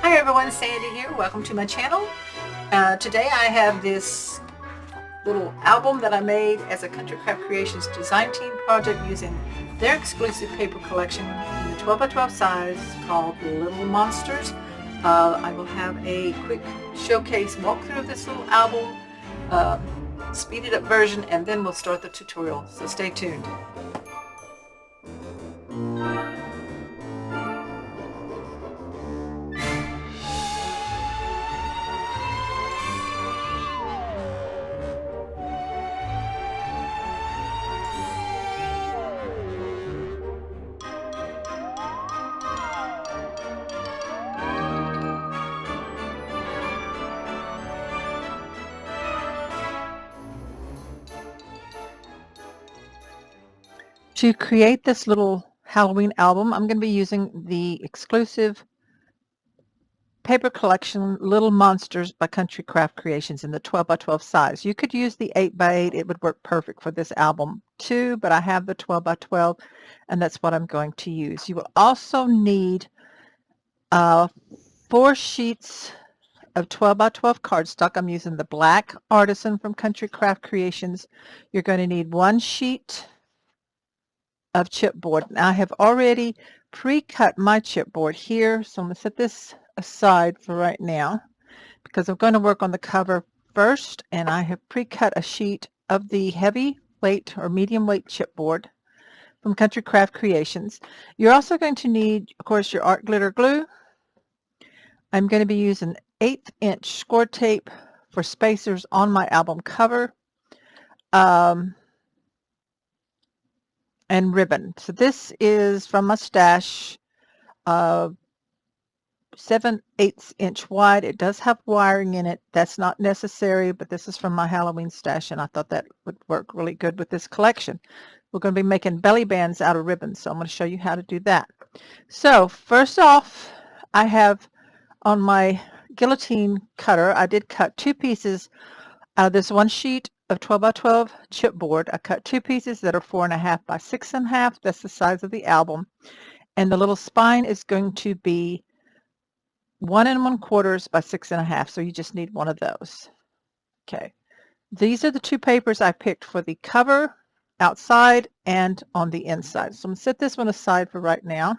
Hi everyone, Sandy here. Welcome to my channel. Today I have this little album that I made as a Country Craft Creations design team project using their exclusive paper collection in the 12 by 12 size called Little Monsters. I will have a quick showcase walkthrough of this little album, speeded up version, and then we'll start the tutorial. So stay tuned. To create this little Halloween album, I'm going to be using the exclusive paper collection Little Monsters by Country Craft Creations in the 12 by 12 size. You could use the 8 by 8. It would work perfect for this album too, but I have the 12 by 12 and that's what I'm going to use. You will also need 4 sheets of 12 by 12 cardstock. I'm using the black Artisan from Country Craft Creations. You're going to need 1 sheet of chipboard. Now I have already pre-cut my chipboard here, so I'm going to set this aside for right now because I'm going to work on the cover first, and I have pre-cut a sheet of the heavy weight or medium weight chipboard from Country Craft Creations. You're also going to need, of course, your art glitter glue. I'm going to be using 1/8 inch score tape for spacers on my album cover. And ribbon. So this is from my stash, 7/8 inch wide. It does have wiring in it. That's not necessary, but this is from my Halloween stash, and I thought that would work really good with this collection. We're going to be making belly bands out of ribbon, so I'm going to show you how to do that. So first off, I have on my guillotine cutter, I did cut 2 pieces out of this 1 sheet of 12 by 12 chipboard. I cut 2 pieces that are 4.5 by 6.5. That's the size of the album. And the little spine is going to be 1 1/4 by 6.5. So you just need one of those. Okay. These are the 2 papers I picked for the cover outside and on the inside. So I'm going to set this one aside for right now.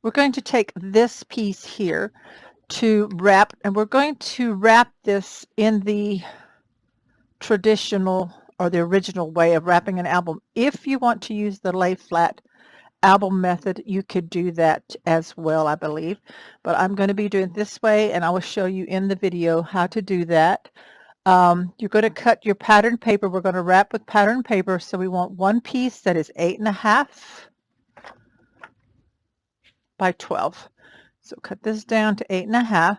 We're going to take this piece here to wrap, and we're going to wrap this in the traditional or the original way of wrapping an album. If you want to use the lay flat album method, you could do that as well, I believe, but I'm going to be doing it this way, and I will show you in the video how to do that. You're going to cut your pattern paper. We're going to wrap with pattern paper, so we want 1 piece that is 8.5 by 12. So cut this down to 8.5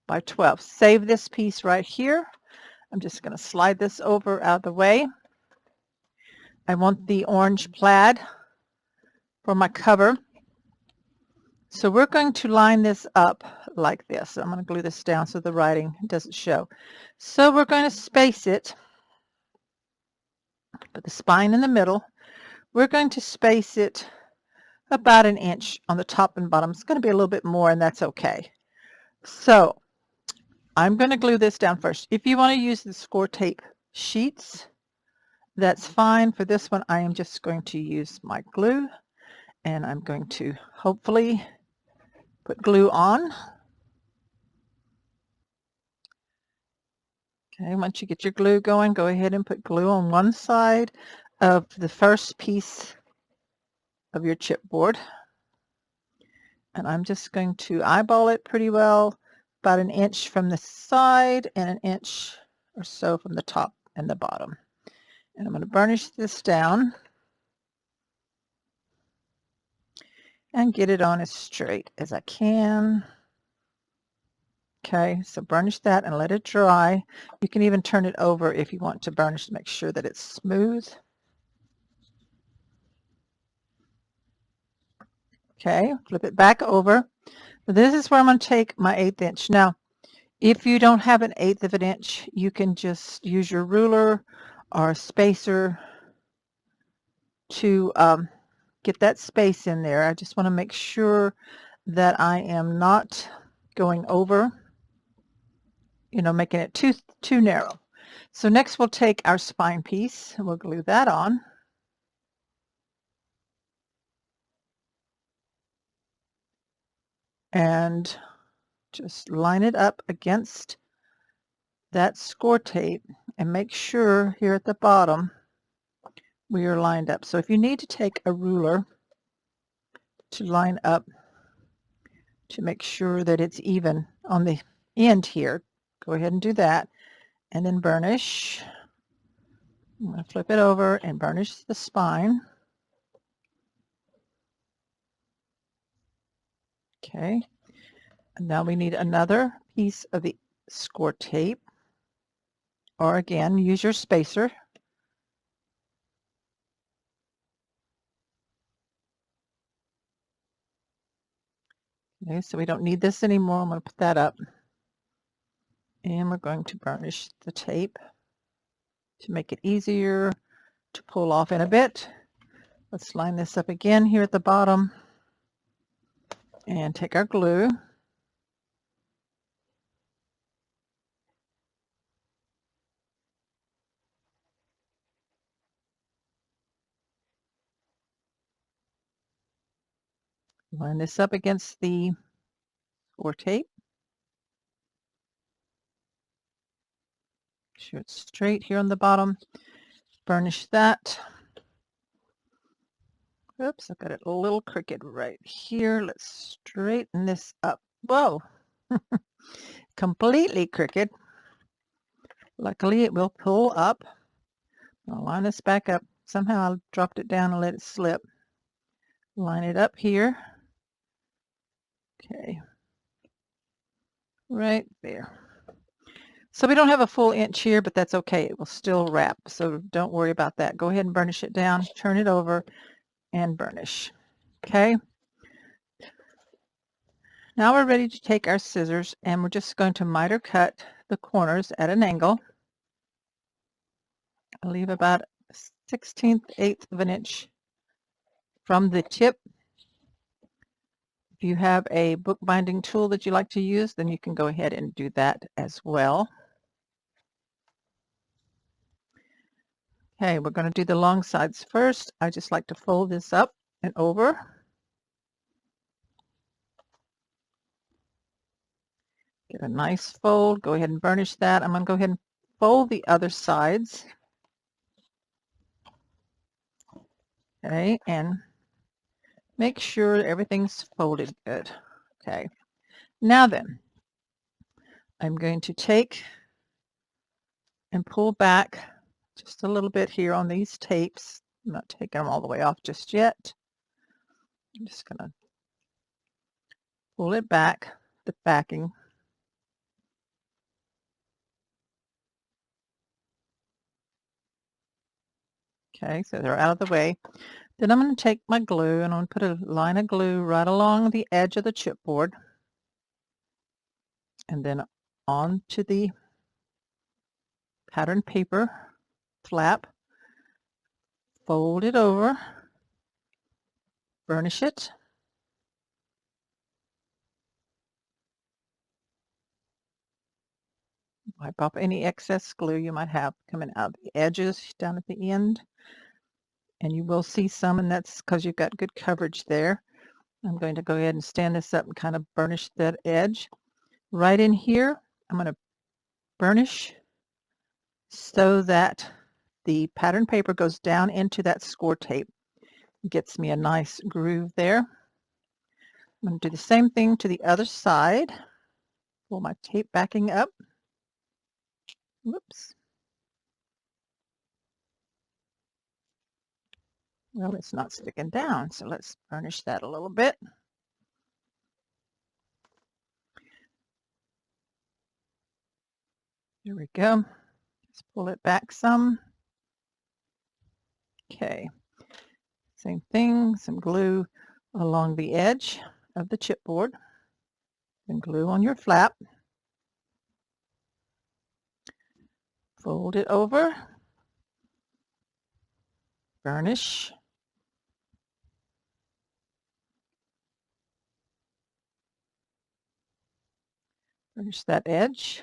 by 12. Save this piece right here. I'm just going to slide this over out of the way. I want the orange plaid for my cover. So we're going to line this up like this. I'm going to glue this down so the writing doesn't show. So we're going to space it. Put the spine in the middle. We're going to space it about 1 inch on the top and bottom. It's going to be a little bit more, and that's okay. So I'm going to glue this down first. If you want to use the score tape sheets, that's fine. For this one, I am just going to use my glue, and I'm going to hopefully put glue on. Okay, once you get your glue going, go ahead and put glue on one side of the first piece of your chipboard. And I'm just going to eyeball it pretty well, about 1 inch from the side and 1 inch or so from the top and the bottom. And I'm going to burnish this down and get it on as straight as I can. Okay, so burnish that and let it dry. You can even turn it over if you want to burnish to make sure that it's smooth. Okay, flip it back over. This is where I'm going to take my 1/8 inch. Now, if you don't have 1/8 of an inch, you can just use your ruler or a spacer to get that space in there. I just want to make sure that I am not going over, making it too narrow. So next we'll take our spine piece and we'll glue that on. And just line it up against that score tape and make sure here at the bottom we are lined up. So if you need to take a ruler to line up to make sure that it's even on the end here, go ahead and do that. And then burnish. I'm going to flip it over and burnish the spine. Okay. And now we need another piece of the score tape. Or again, use your spacer. Okay, so we don't need this anymore. I'm going to put that up. And we're going to burnish the tape to make it easier to pull off in a bit. Let's line this up again here at the bottom and take our glue. Line this up against the score tape. Make sure it's straight here on the bottom. Burnish that. Oops, I've got it a little crooked right here. Let's straighten this up. Whoa, completely crooked. Luckily, it will pull up. I'll line this back up. Somehow I dropped it down and let it slip. Line it up here. Okay, right there. So we don't have a full inch here, but that's okay. It will still wrap, so don't worry about that. Go ahead and burnish it down, turn it over, and burnish. Okay. Now we're ready to take our scissors, and we're just going to miter cut the corners at an angle. I'll leave about 1/16, 1/8 of an inch from the tip. If you have a bookbinding tool that you like to use, then you can go ahead and do that as well. Okay, we're going to do the long sides first. I just like to fold this up and over. Get a nice fold. Go ahead and burnish that. I'm going to go ahead and fold the other sides. Okay, and make sure everything's folded good. Okay, now then, I'm going to take and pull back just a little bit here on these tapes. I'm not taking them all the way off just yet. I'm just going to pull it back, the backing. Okay, so they're out of the way. Then I'm going to take my glue and I'm going to put a line of glue right along the edge of the chipboard and then onto the pattern paper flap, fold it over, burnish it, wipe off any excess glue you might have coming out the edges down at the end, and you will see some, and that's because you've got good coverage there. I'm going to go ahead and stand this up and kind of burnish that edge. Right in here, I'm going to burnish so that the pattern paper goes down into that score tape. It gets me a nice groove there. I'm going to do the same thing to the other side. Pull my tape backing up. Whoops. Well, it's not sticking down, so let's burnish that a little bit. Here we go. Just pull it back some. Okay. Same thing, some glue along the edge of the chipboard. Then glue on your flap. Fold it over. Burnish. Burnish that edge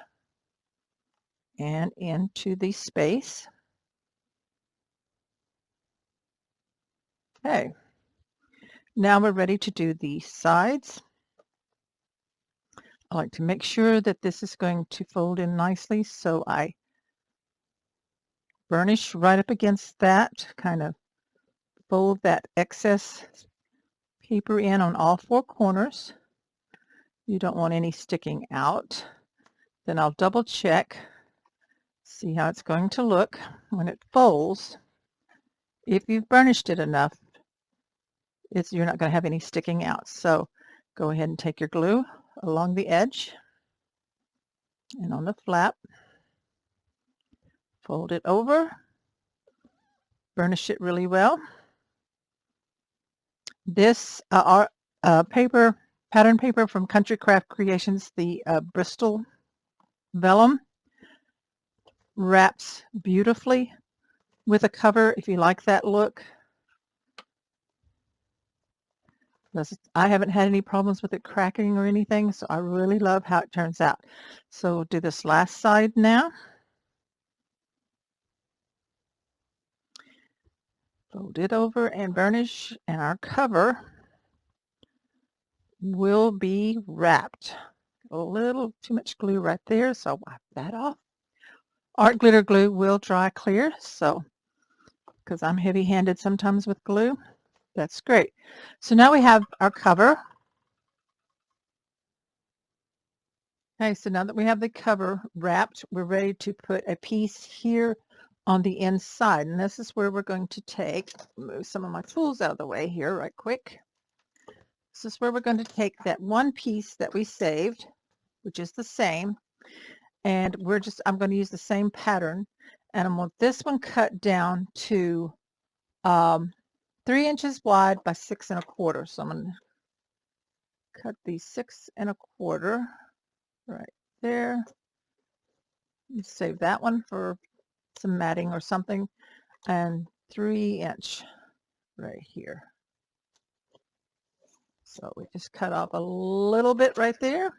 and into the space. Okay, now we're ready to do the sides. I like to make sure that this is going to fold in nicely, so I burnish right up against that, kind of fold that excess paper in on all four corners. You don't want any sticking out. Then I'll double check, see how it's going to look when it folds. If you've burnished it enough, you're not going to have any sticking out. So go ahead and take your glue along the edge and on the flap, fold it over, burnish it really well. This pattern paper from Country Craft Creations, the Bristol vellum, wraps beautifully with a cover if you like that look. I haven't had any problems with it cracking or anything, so I really love how it turns out. So we'll do this last side now. Fold it over and burnish, and our cover will be wrapped. A little too much glue right there, so I'll wipe that off. Art glitter glue will dry clear, so because I'm heavy-handed sometimes with glue. That's great. So now we have our cover. Okay, so now that we have the cover wrapped, we're ready to put a piece here on the inside. And this is where we're going to move some of my tools out of the way here right quick. This is where we're going to take that one piece that we saved, which is the same, and I'm going to use the same pattern, and I want this one cut down to 3 inches wide by 6 1/4. So I'm going to cut these 6 1/4 right there. You save that one for some matting or something, and 3 inch right here. So we just cut off a little bit right there.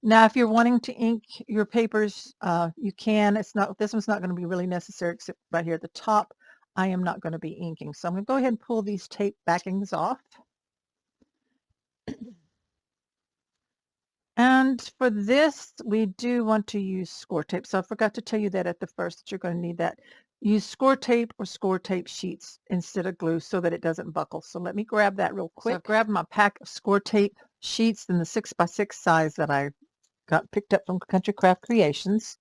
Now, if you're wanting to ink your papers, you can. This one's not going to be really necessary, except right here at the top. I am not going to be inking. So I'm going to go ahead and pull these tape backings off. And for this, we do want to use score tape. So I forgot to tell you that at the first, that you're going to need that. Use score tape or score tape sheets instead of glue so that it doesn't buckle. So let me grab that real quick. So I've grabbed my pack of score tape sheets in the 6x6 size that I got picked up from Country Craft Creations.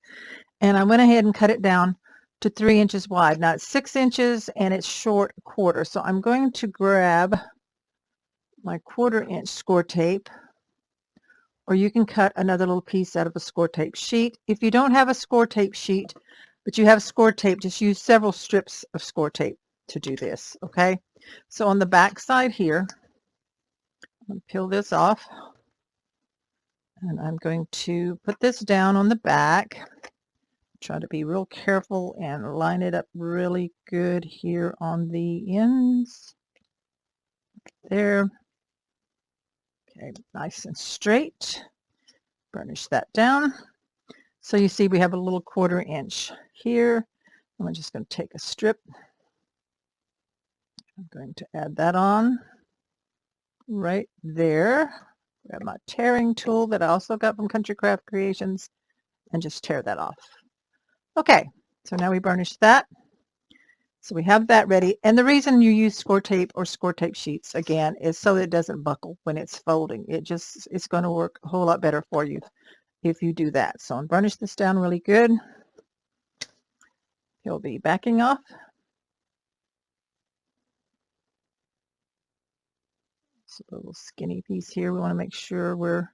And I went ahead and cut it down to 3 inches wide. Now it's 6 inches and it's short 1/4. So I'm going to grab my 1/4 inch score tape, or you can cut another little piece out of a score tape sheet. If you don't have a score tape sheet, but you have score tape, just use several strips of score tape to do this, okay? So on the back side here, I'm going to peel this off, and I'm going to put this down on the back. Try to be real careful and line it up really good here on the ends. There. Okay, nice and straight. Burnish that down. So you see we have a little 1/4 inch here. I'm just going to take a strip. I'm going to add that on right there. Grab my tearing tool that I also got from Country Craft Creations and just tear that off. Okay, so now we burnish that. So we have that ready. And the reason you use score tape or score tape sheets, again, is so that it doesn't buckle when it's folding. It's going to work a whole lot better for you if you do that. So I'll burnish this down really good. He'll be backing off. It's a little skinny piece here. We want to make sure we're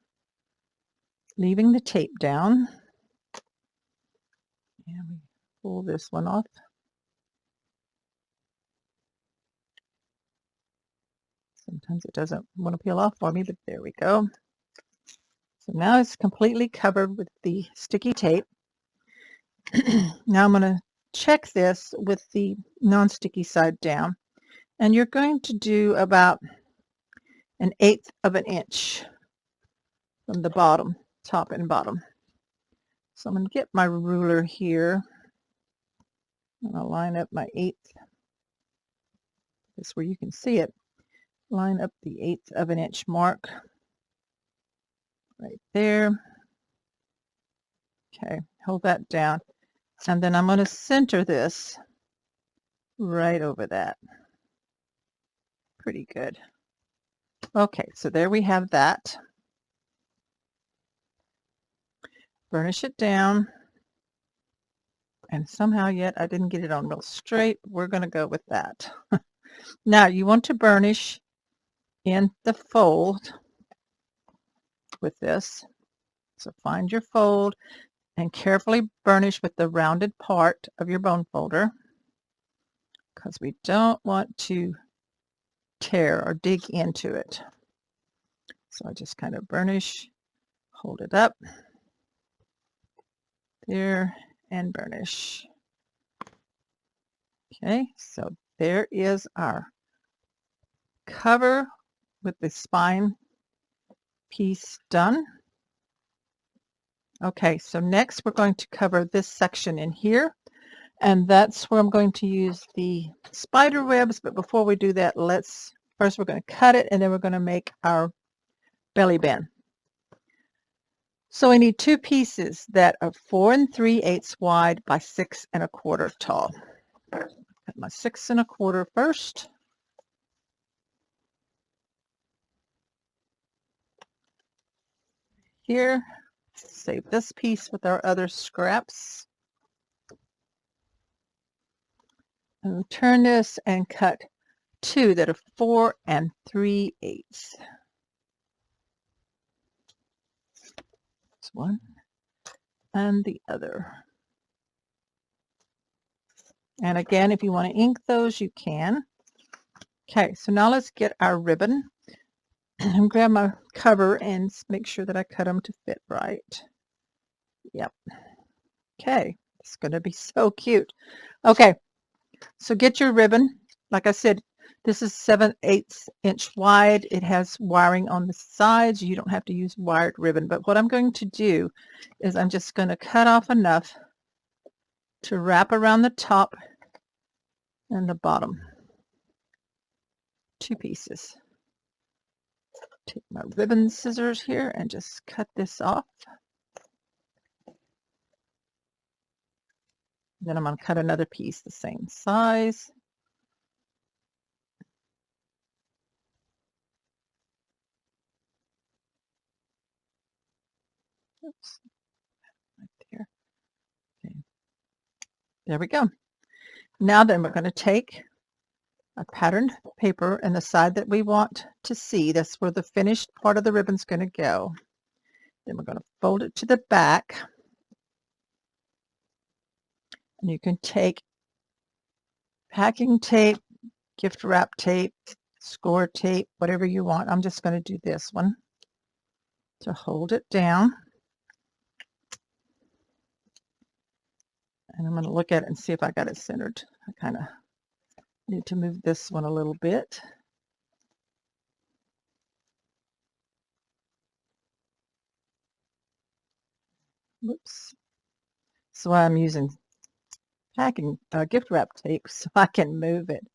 leaving the tape down. And we pull this one off. Sometimes it doesn't want to peel off for me, but there we go. So now it's completely covered with the sticky tape. Now I'm going to check this with the non-sticky side down. And you're going to do about 1/8 of an inch from the bottom. top and bottom. So I'm going to get my ruler here. I'm going to line up my 1/8. This is where you can see it. Line up the 1/8 of an inch mark right there. Okay, hold that down. And then I'm going to center this right over that. Pretty good. Okay, so there we have that. Burnish it down. And somehow yet I didn't get it on real straight. We're going to go with that. Now you want to burnish in the fold with this. So find your fold and carefully burnish with the rounded part of your bone folder, because we don't want to tear or dig into it. So I just kind of burnish, hold it up there, and burnish. Okay, so there is our cover with the spine piece done. Okay, so next we're going to cover this section in here, and that's where I'm going to use the spider webs. But before we do that, first we're going to cut it, and then we're going to make our belly band. So we need 2 pieces that are 4 3/8 wide by 6 1/4 tall. Cut my 6 1/4 first. Here, save this piece with our other scraps. And turn this and cut 2 that are 4 3/8. One and the other. And again, if you want to ink those, you can. Okay, so now let's get our ribbon and grab my cover and make sure that I cut them to fit right. Yep. Okay, it's going to be so cute. Okay, so get your ribbon. Like I said, this is 7/8 inch wide. It has wiring on the sides. You don't have to use wired ribbon. But what I'm going to do is I'm just going to cut off enough to wrap around the top and the bottom. 2 pieces. Take my ribbon scissors here and just cut this off. Then I'm going to cut another piece the same size. Oops. Right there. Okay. There we go. Now then we're going to take a patterned paper and the side that we want to see. That's where the finished part of the ribbon is going to go. Then we're going to fold it to the back. And you can take packing tape, gift wrap tape, score tape, whatever you want. I'm just going to do this one to hold it down. And I'm going to look at it and see if I got it centered. I kind of need to move this one a little bit. Whoops. So I'm using packing gift wrap tape so I can move it.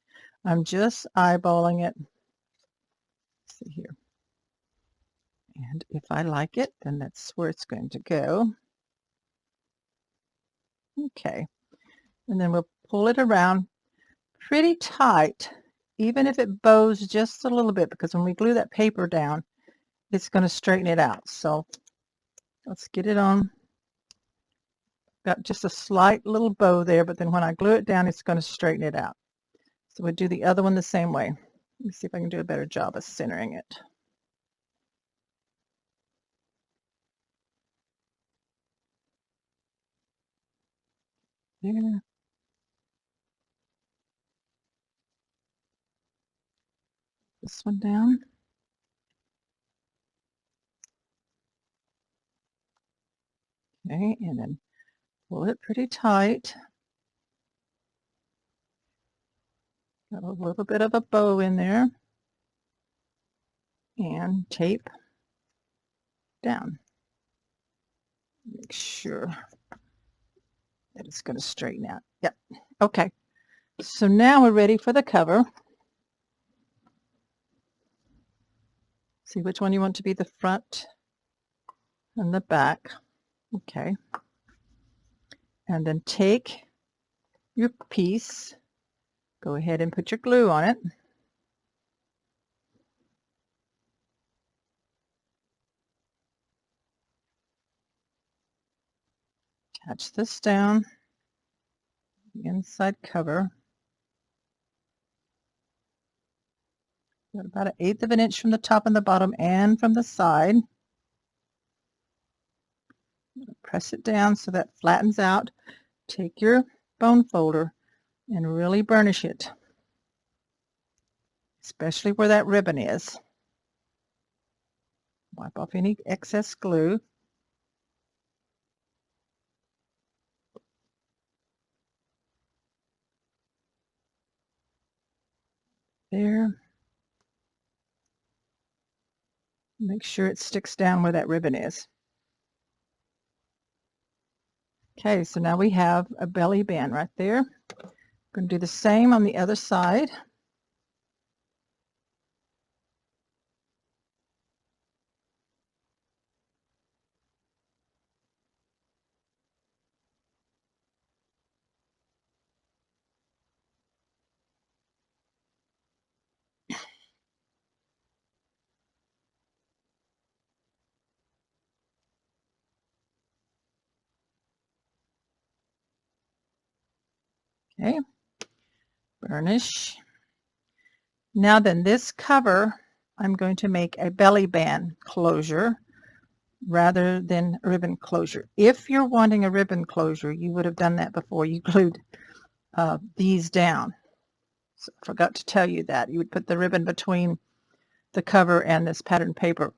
I'm just eyeballing it. Let's see here. And if I like it, then that's where it's going to go. Okay. And then we'll pull it around pretty tight, even if it bows just a little bit, because when we glue that paper down, it's going to straighten it out. So let's get it on. Got just a slight little bow there, but then when I glue it down, it's going to straighten it out. So we'll do the other one the same way. Let me see if I can do a better job of centering it. There. This one down. Okay, and then pull it pretty tight. Got a little bit of a bow in there. And tape down. make sure that it's going to straighten out. Yep. Okay. So now we're ready for the cover. See which one you want to be the front and the back. Okay. And then take your piece, go ahead and put your glue on it. Attach this down, the inside cover. Got about 1/8 of an inch from the top and the bottom and from the side. Press it down so that flattens out. Take your bone folder and really burnish it, especially where that ribbon is. Wipe off any excess glue. There. Make sure it sticks down where that ribbon is. Okay, so now we have a belly band right there. I'm going to do the same on the other side. Okay, burnish. Now then, this cover, I'm going to make a belly band closure rather than a ribbon closure. If you're wanting a ribbon closure, you would have done that before you glued these down. So I forgot to tell you that. You would put the ribbon between the cover and this pattern paper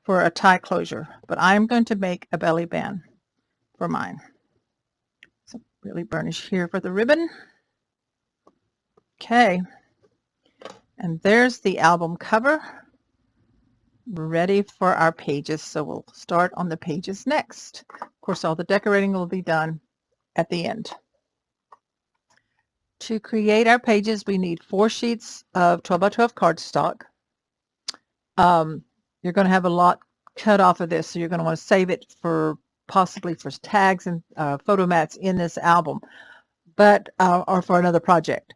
for a tie closure. But I'm going to make a belly band for mine. So really burnish here for the ribbon. Okay. And there's the album cover. We're ready for our pages, so we'll start on the pages next. Of course, all the decorating will be done at the end. To create our pages, we need 4 sheets of 12 by 12 cardstock. You're going to have a lot cut off of this, so you're going to want to save it for possibly for tags and photo mats in this album, but or for another project.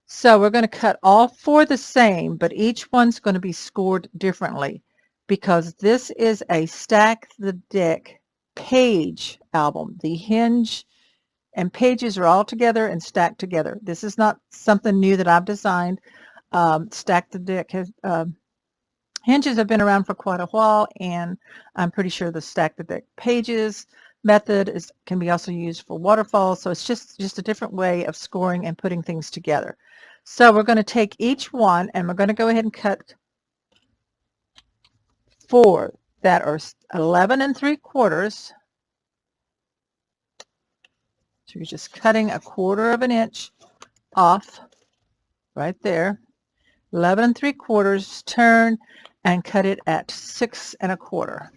So we're going to cut all 4 the same, but each one's going to be scored differently because this is a stack the deck page album. The hinge and pages are all together and stacked together. This is not something new that I've designed. Stack the deck has hinges have been around for quite a while, and I'm pretty sure the stack the deck pages method can be also used for waterfalls. So it's just a different way of scoring and putting things together. So we're going to take each one and we're going to go ahead and cut 4 that are 11 3/4. So you're just cutting 1/4 of an inch off right there. 11 3/4, turn and cut it at 6 1/4.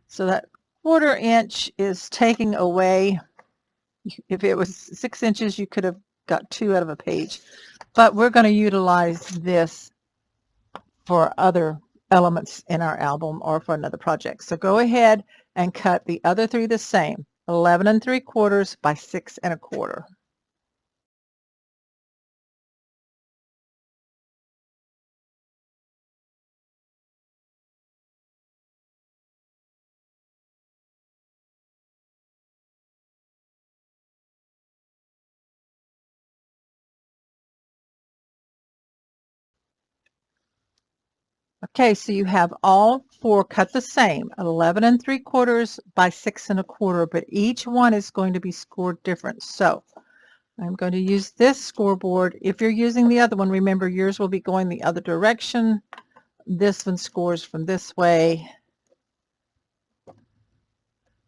So that 1/4 inch is taking away, if it was 6 inches, you could have got 2 out of a page. But we're going to utilize this for other elements in our album or for another project. So go ahead and cut the other 3 the same, 11 3/4 by 6 1/4. Okay, so you have all 4 cut the same, 11 3/4 by 6 1/4, but each one is going to be scored different. So I'm going to use this scoreboard. If you're using the other one, remember yours will be going the other direction. This one scores from this way,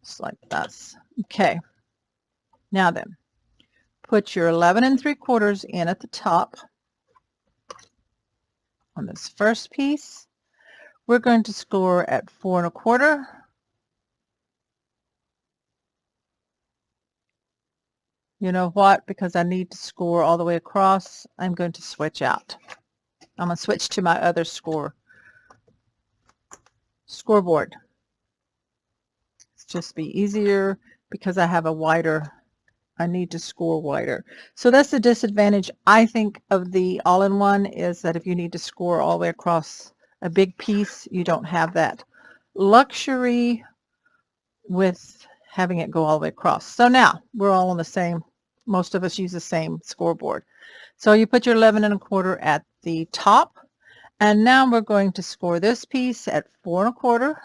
just like this. Okay, now then, put your 11 3/4 in at the top on this first piece. We're going to score at 4 1/4, you know what? Because I need to score all the way across, I'm going to switch out. I'm going to switch to my other scoreboard. It's just be easier because I have a wider, I need to score wider. So that's the disadvantage, I think, of the all-in-one, is that if you need to score all the way across a big piece, you don't have that luxury with having it go all the way across. So now we're all on the same, most of us use the same scoreboard. So you put your 11 1/4 at the top, and now we're going to score this piece at 4 1/4,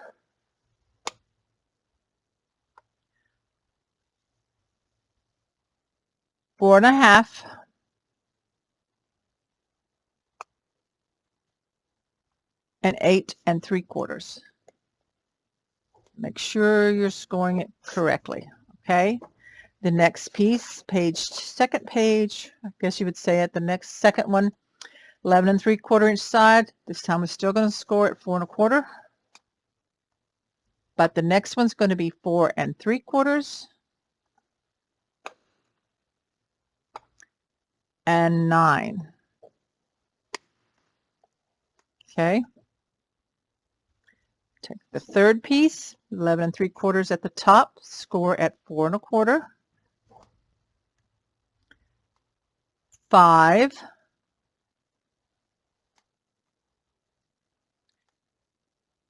4 1/2, and 8 3/4. Make sure you're scoring it correctly. Okay. The next piece, second page, I guess you would say it, the next second one, 11 3/4 inch side. This time we're still going to score at 4 1/4. But the next one's going to be 4 3/4 and 9. Okay. Take the third piece, 11 3/4 at the top, score at 4 1/4, 5,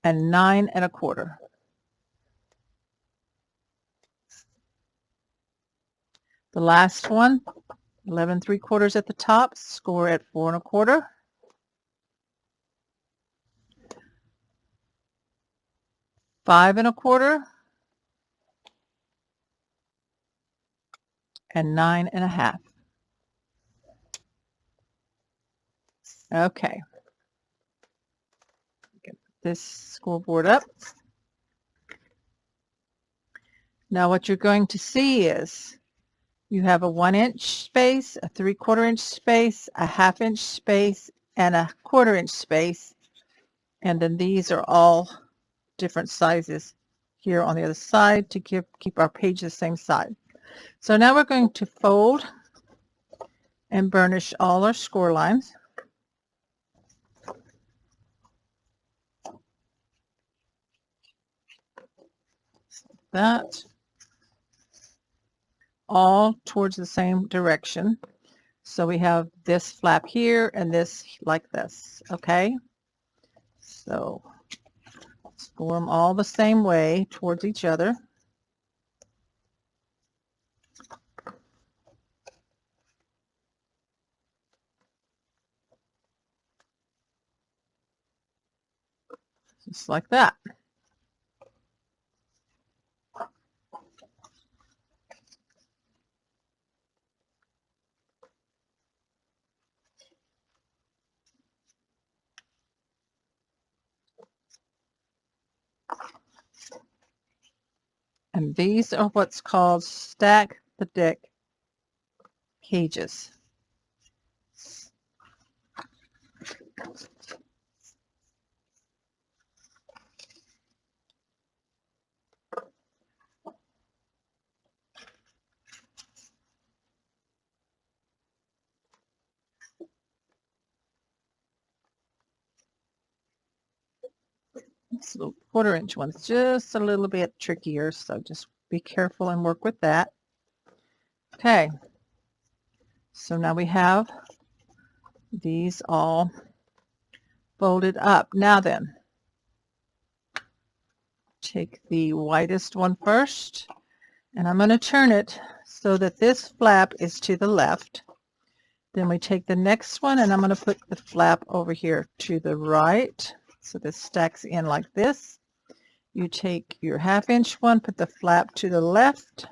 and 9 1/4. The last one, 11 3/4 at the top, score at 4 1/4, 5 1/4, and 9 1/2. Okay. Get this scoreboard up. Now what you're going to see is you have a 1 inch space, a 3/4 inch space, a 1/2 inch space, and a 1/4 inch space. And then these are all different sizes here on the other side to keep our page the same size. So now we're going to fold and burnish all our score lines. That all towards the same direction. So we have this flap here and this like this. Okay. So score them all the same way towards each other. Just like that. And these are what's called stack the deck pages. This little 1/4 inch one's just a little bit trickier, so just be careful and work with that. Okay, so now we have these all folded up. Now then, take the widest one first, and I'm going to turn it so that this flap is to the left. Then we take the next one, and I'm going to put the flap over here to the right. So this stacks in like this. You take your 1/2 inch one, put the flap to the left,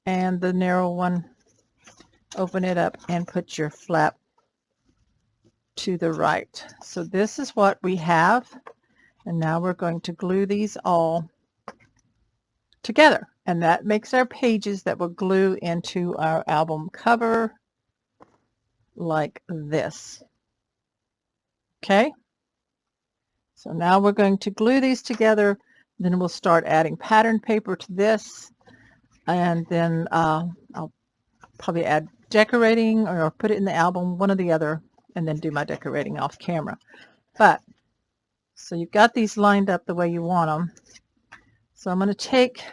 and the narrow one, open it up and put your flap to the right. So this is what we have. And now we're going to glue these all together. And that makes our pages that will glue into our album cover like this. Okay? So now we're going to glue these together. Then we'll start adding pattern paper to this. and then I'll probably add decorating or put it in the album, one or the other, and then do my decorating off camera. But so you've got these lined up the way you want them. So I'm going to take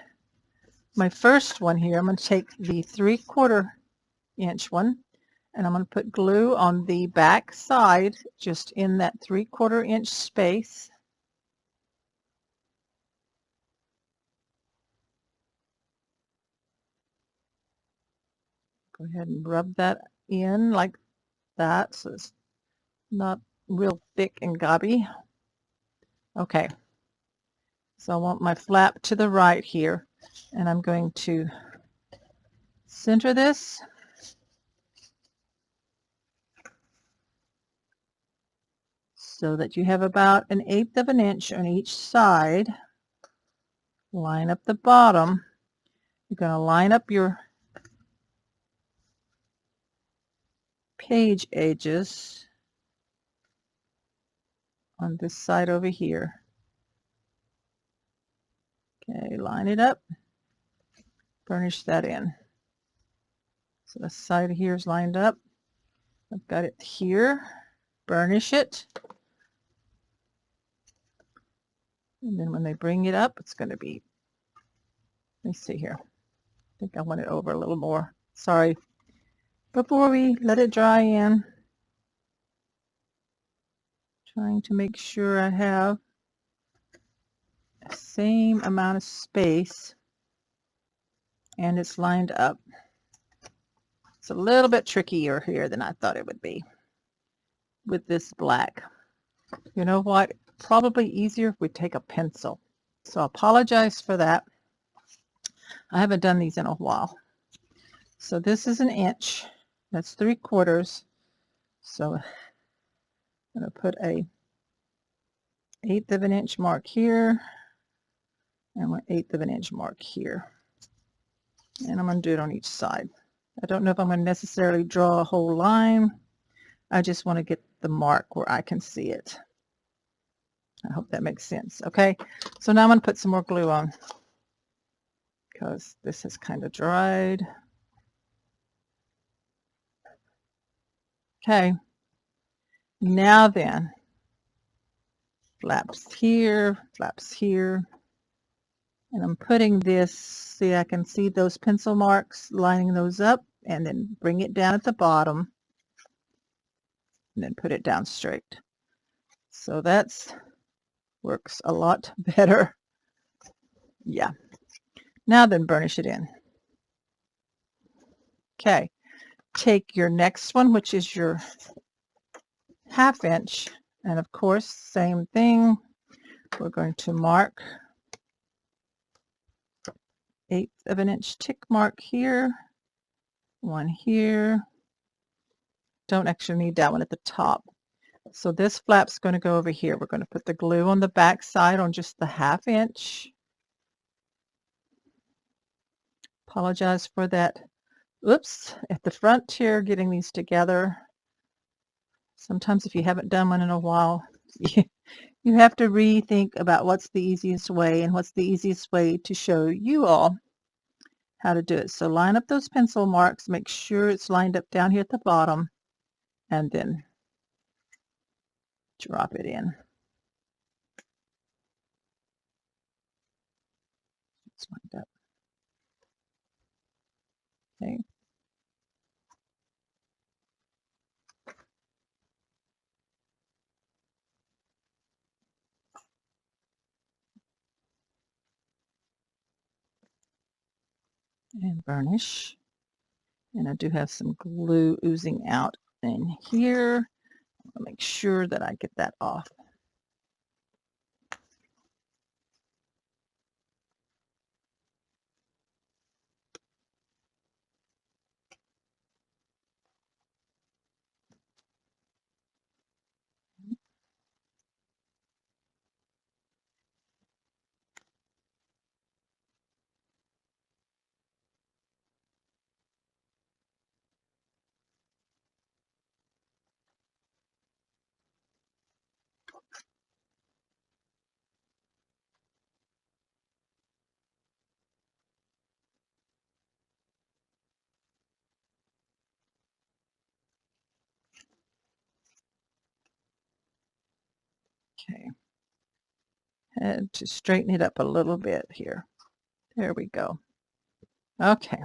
my first one here. I'm going to take the 3/4 inch one, and I'm going to put glue on the back side, just in that 3/4 inch space. Go ahead and rub that in like that, so it's not real thick and gobby. Okay, so I want my flap to the right here, and I'm going to center this. So that you have about 1/8 of an inch on each side. Line up the bottom. You're going to line up your page edges on this side over here. Okay, line it up, burnish that in. So the side here is lined up. I've got it here, burnish it. And then when they bring it up, it's going to be, let me see here. I think I want it over a little more. Sorry. Before we let it dry in, trying to make sure I have the same amount of space and it's lined up. It's a little bit trickier here than I thought it would be with this black. You know what? Probably easier if we take a pencil. So I apologize for that. I haven't done these in a while. So this is 1 inch. That's 3/4. So I'm going to put a 1/8 of an inch mark here and 1/8 of an inch mark here. And I'm going to do it on each side. I don't know if I'm going to necessarily draw a whole line. I just want to get the mark where I can see it. I hope that makes sense. Okay, so now I'm going to put some more glue on because this has kind of dried. Okay, now then, flaps here, and I'm putting this, see, I can see those pencil marks, lining those up, and then bring it down at the bottom, and then put it down straight. So that's works a lot better. Yeah. Now then, burnish it in. Okay. Take your next one, which is your 1/2 inch, and of course, same thing. We're going to mark 1/8 of an inch tick mark here, one here. Don't actually need that one at the top. So this flap's going to go over here. We're going to put the glue on the back side on just the 1/2 inch. Apologize for that. Oops, at the front here, getting these together. Sometimes if you haven't done one in a while, you have to rethink about what's the easiest way and what's the easiest way to show you all how to do it. So line up those pencil marks, make sure it's lined up down here at the bottom, and then drop it in. It's lined up. Okay. And burnish. And I do have some glue oozing out in here. I'll make sure that I get that off. Okay. Had to straighten it up a little bit here. There we go. Okay.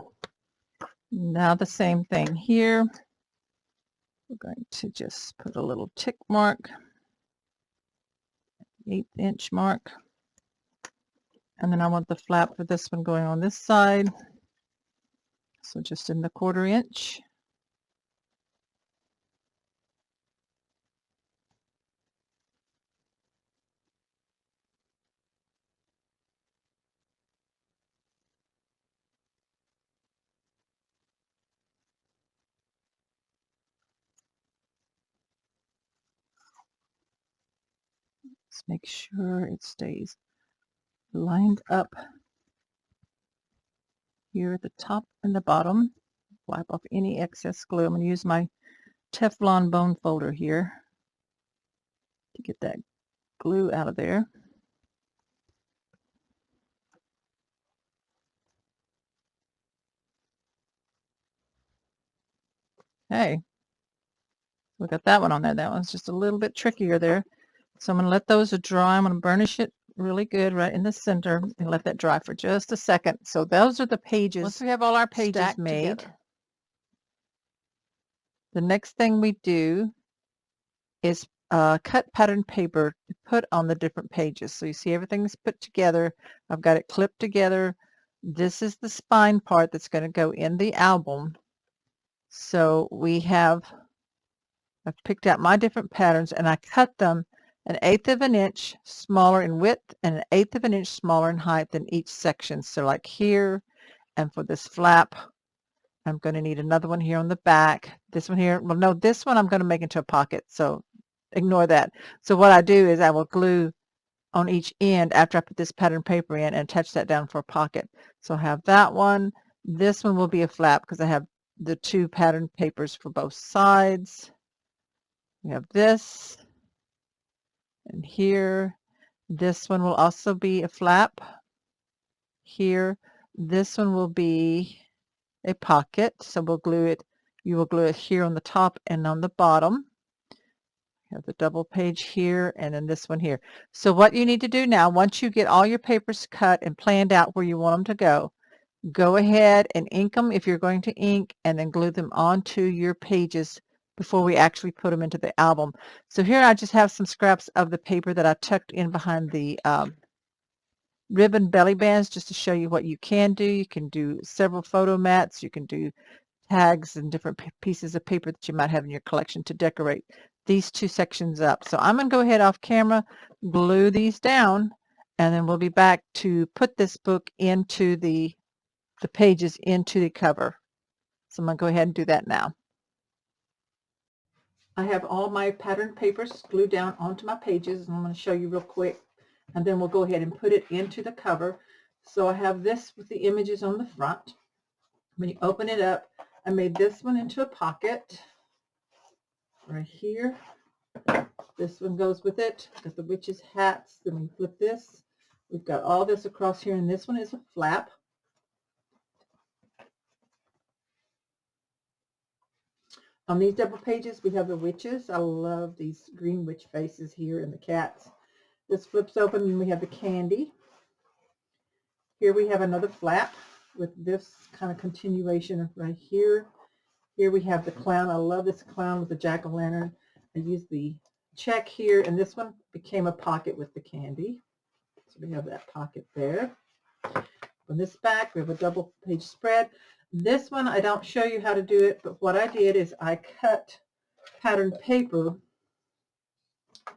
Now the same thing here. We're going to just put a little tick mark, 1/8 inch mark. And then I want the flap for this one going on this side. So just in the 1/4 inch. Let's make sure it stays lined up here at the top and the bottom. Wipe off any excess glue. I'm going to use my Teflon bone folder here to get that glue out of there. Hey, we got that one on there. That one's just a little bit trickier there. So I'm going to let those dry. I'm going to burnish it really good right in the center and let that dry for just a second. So those are the pages. Once we have all our pages made, together, the next thing we do is cut pattern paper to put on the different pages. So you see everything's put together. I've got it clipped together. This is the spine part that's going to go in the album. So I've picked out my different patterns and I cut them 1/8 of an inch smaller in width and 1/8 of an inch smaller in height than each section. So like here, and for this flap, I'm going to need another one here on the back. This one here, well, no, this one I'm going to make into a pocket. So ignore that. So what I do is I will glue on each end after I put this pattern paper in and attach that down for a pocket. So I have that one. This one will be a flap because I have the 2 pattern papers for both sides. We have this and here. This one will also be a flap here. This one will be a pocket. So we'll glue it. You will glue it here on the top and on the bottom. You have the double page here and then this one here. So what you need to do now, once you get all your papers cut and planned out where you want them to go ahead and ink them if you're going to ink, and then glue them onto your pages before we actually put them into the album. So here I just have some scraps of the paper that I tucked in behind the ribbon belly bands just to show you what you can do. You can do several photo mats. You can do tags and different pieces of paper that you might have in your collection to decorate these 2 sections up. So I'm going to go ahead off camera, glue these down, and then we'll be back to put this book into the pages into the cover. So I'm going to go ahead and do that now. I have all my pattern papers glued down onto my pages, and I'm going to show you real quick, and then we'll go ahead and put it into the cover. So I have this with the images on the front. When you open it up, I made this one into a pocket right here. This one goes with it. Got the witch's hats. Then we flip this. We've got all this across here, and this one is a flap. On these double pages, we have the witches. I love these green witch faces here and the cats. This flips open and we have the candy. Here we have another flap with this kind of continuation right here. Here we have the clown. I love this clown with the jack-o'-lantern. I used the check here, and this one became a pocket with the candy. So we have that pocket there. On this back, we have a double page spread. This one, I don't show you how to do it, but what I did is I cut pattern paper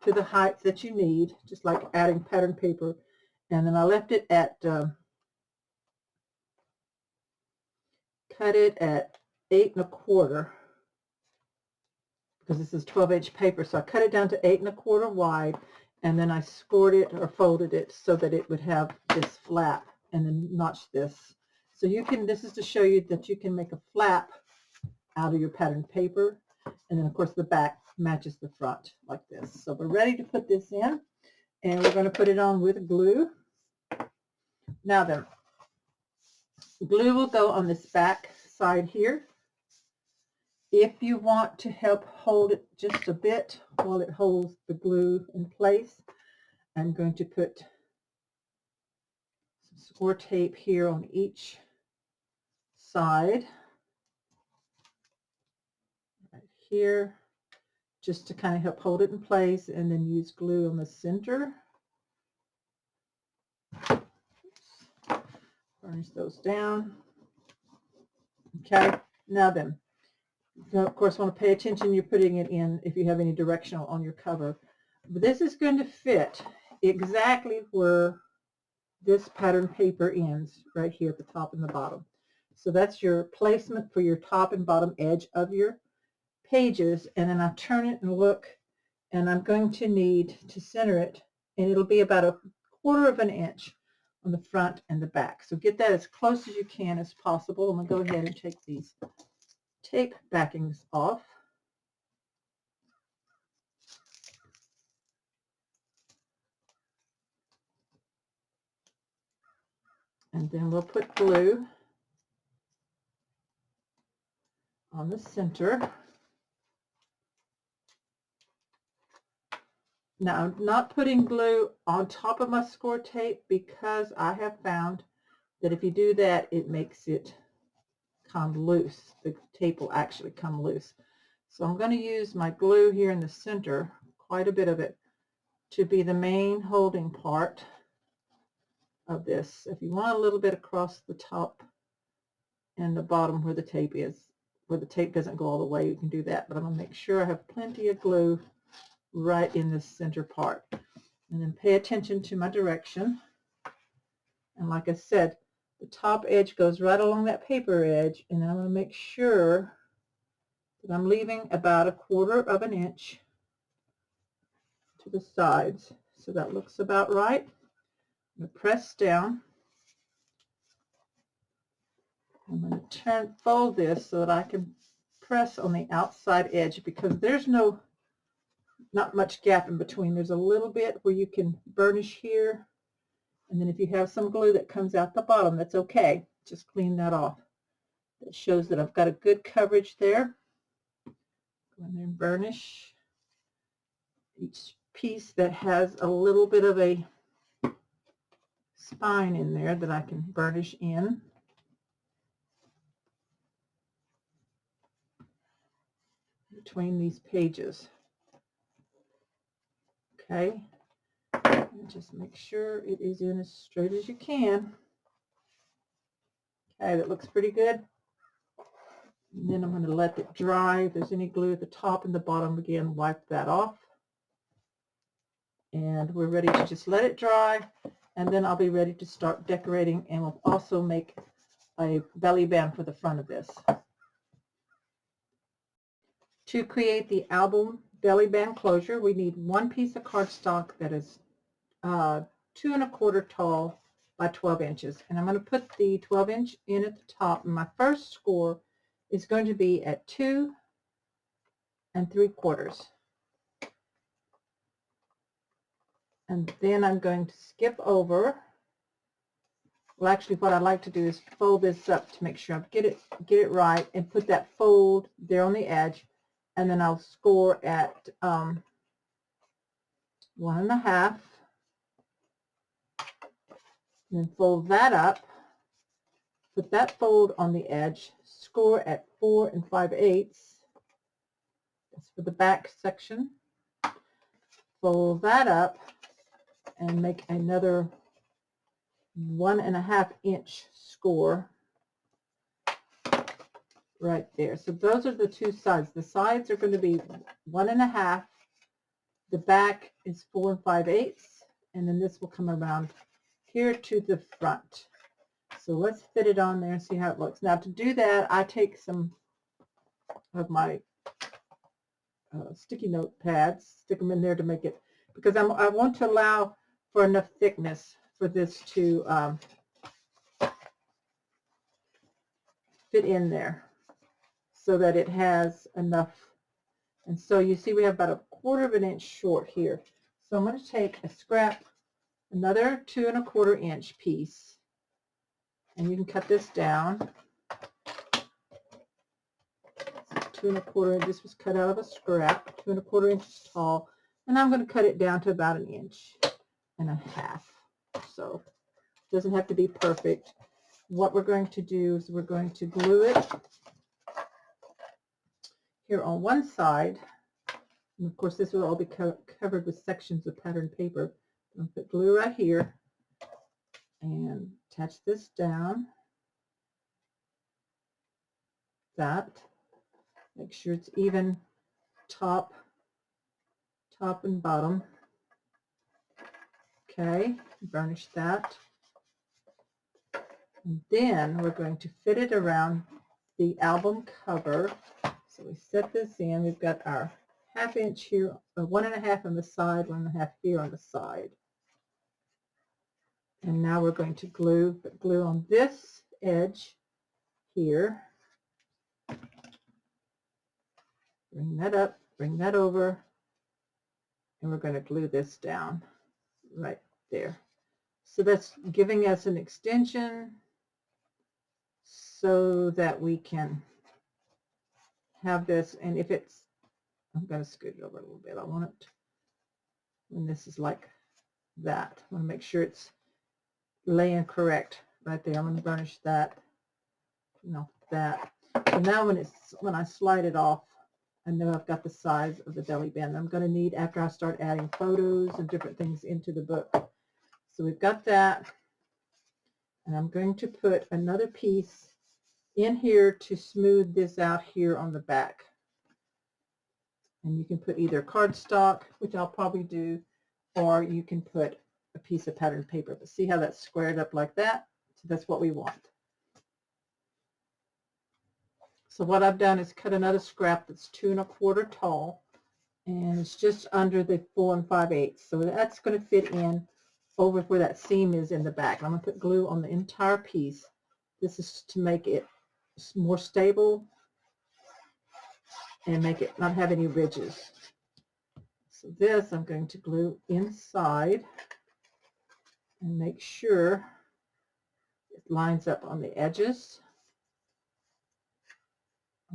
to the height that you need, just like adding pattern paper, and then I left it at, cut it at 8 1/4, because this is 12-inch paper, so I cut it down to 8 1/4 wide, and then I scored it or folded it so that it would have this flap, and then notched this. So you can, this is to show you that you can make a flap out of your pattern paper, and then of course the back matches the front like this. So we're ready to put this in, and we're going to put it on with glue. Now then, glue will go on this back side here, If you want to help hold it just a bit while it holds the glue in place, I'm going to put some score tape here on each side, right here, just to kind of help hold it in place, and then use glue on the center. Burnish those down. Okay, now then, you of course want to pay attention you're putting it in if you have any directional on your cover. But this is going to fit exactly where this pattern paper ends, right here at the top and the bottom. So that's your placement for your top and bottom edge of your pages. And then I turn it and look, and I'm going to need to center it, and it'll be about 1/4 of an inch on the front and the back. So get that as close as you can as possible. I'm going to go ahead and take these tape backings off. And then we'll put glue on the center. Now, I'm not putting glue on top of my score tape because I have found that if you do that, it makes it come loose. The tape will actually come loose. So I'm going to use my glue here in the center, quite a bit of it, to be the main holding part of this. If you want a little bit across the top and the bottom where the tape is, where the tape doesn't go all the way, you can do that. But I'm going to make sure I have plenty of glue right in the center part. And then pay attention to my direction. And like I said, the top edge goes right along that paper edge, and I'm going to make sure that I'm leaving about 1/4 of an inch to the sides. So that looks about right. I'm going to press down. I'm going to fold this so that I can press on the outside edge, because there's not much gap in between. There's a little bit where you can burnish here, and then if you have some glue that comes out the bottom, that's okay. Just clean that off. That shows that I've got a good coverage there. Go in there and burnish each piece that has a little bit of a spine in there that I can burnish in. Between these pages. Okay, and just make sure it is in as straight as you can. Okay, that looks pretty good. And then I'm going to let it dry. If there's any glue at the top and the bottom, again, wipe that off. And we're ready to just let it dry, and then I'll be ready to start decorating, and we'll also make a belly band for the front of this. To create the album belly band closure, we need 1 piece of cardstock that is 2 1/4 tall by 12 inches. And I'm going to put the 12-inch in at the top. And my first score is going to be at 2 3/4. And then I'm going to skip over. Well, actually, what I like to do is fold this up to make sure I get it right, and put that fold there on the edge. And then I'll score at 1 1/2. And then fold that up, put that fold on the edge, score at 4 5/8. That's for the back section. Fold that up and make another 1 1/2 inch score right there. So those are the two sides. The sides are going to be 1 1/2. The back is 4 5/8, and then this will come around here to the front. So let's fit it on there and see how it looks. Now to do that, I take some of my sticky note pads, stick them in there to make it, because I want to allow for enough thickness for this to fit in there so that it has enough. And so you see we have about 1/4 of an inch short here. So I'm going to take a scrap, another 2 1/4 inch piece, and you can cut this down. 2¼ inches. This was cut out of a scrap, 2¼ inches tall, and I'm going to cut it down to about 1.5 inches. So it doesn't have to be perfect. What we're going to do is we're going to glue it here on one side. And of course, this will all be covered with sections of patterned paper. I'm going to put glue right here and attach this down. That. Make sure it's even top and bottom. Okay, burnish that. And then we're going to fit it around the album cover. So we set this in. We've got our 1/2 inch here, 1.5 on the side, 1.5 here on the side. And now we're going to glue on this edge here. Bring that up, bring that over, and we're going to glue this down right there. So that's giving us an extension so that we can have this. And if it's, I'm going to scoot it over a little bit. I want it when this is like that. I want to make sure it's laying correct right there. I'm going to burnish that, that. So now when I slide it off, I know I've got the size of the belly band I'm going to need after I start adding photos and different things into the book. So we've got that, and I'm going to put another piece in here to smooth this out here on the back. And you can put either cardstock, which I'll probably do, or you can put a piece of patterned paper. But see how that's squared up like that? So that's what we want. So what I've done is cut another scrap that's 2¼ tall, and it's just under the 4 5/8. So that's going to fit in over where that seam is in the back. I'm going to put glue on the entire piece. This is to make it more stable and make it not have any ridges. So this I'm going to glue inside and make sure it lines up on the edges.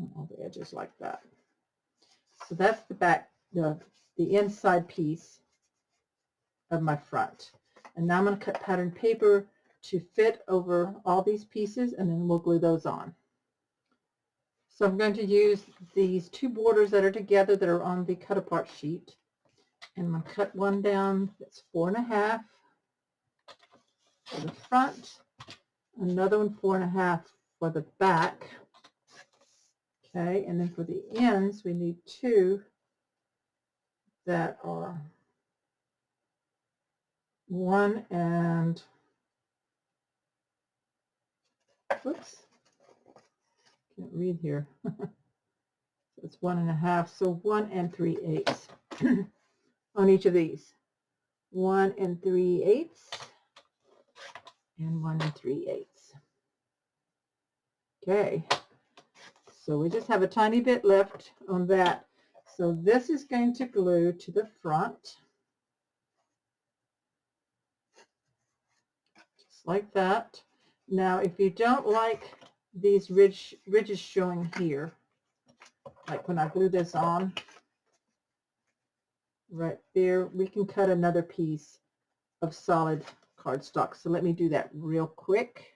On all the edges like that. So that's the back, the inside piece of my front. And now I'm going to cut patterned paper to fit over all these pieces, and then we'll glue those on. So I'm going to use these 2 borders that are together that are on the cut apart sheet. And I'm going to cut one down that's 4.5 for the front, another one 4.5 for the back. Okay, and then for the ends, we need 2 that are 1 and, oops, can't read here. So it's 1.5, so 1 3/8 on each of these. 1 3/8 and 1 3/8. Okay. So we just have a tiny bit left on that. So this is going to glue to the front. Just like that. Now, if you don't like these ridges showing here, like when I glue this on, right there, we can cut another piece of solid cardstock. So let me do that real quick.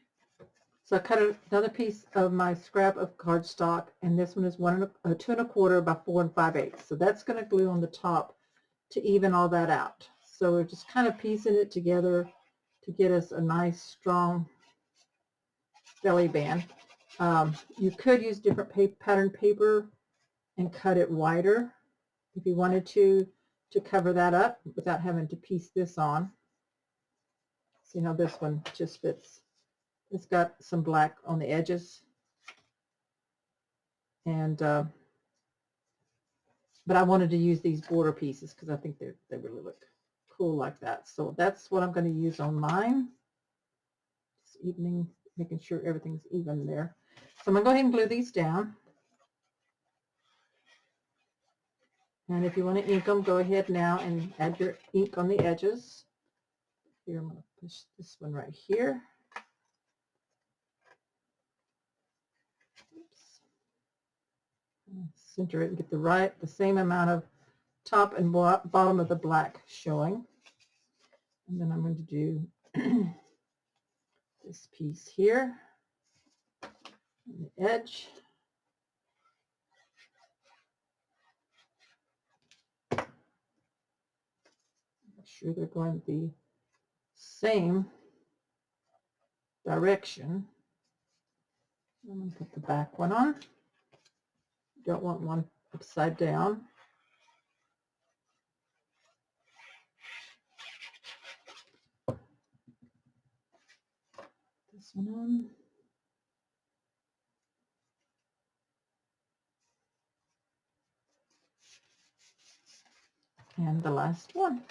So I cut another piece of my scrap of cardstock, and this one is 2¼ by 4 5/8. So that's going to glue on the top to even all that out. So we're just kind of piecing it together to get us a nice, strong belly band. You could use different patterned paper and cut it wider if you wanted to cover that up without having to piece this on. See how this one just fits. It's got some black on the edges, and but I wanted to use these border pieces because I think they really look cool like that. So that's what I'm going to use on mine. Just evening, making sure everything's even there. So I'm going to go ahead and glue these down. And if you want to ink them, go ahead now and add your ink on the edges. Here, I'm going to push this one right here. Center it and get the same amount of top and bottom of the black showing. And then I'm going to do this piece here on the edge. Make sure they're going the same direction. I'm going to put the back one on. Don't want one upside down. This one on. And the last one.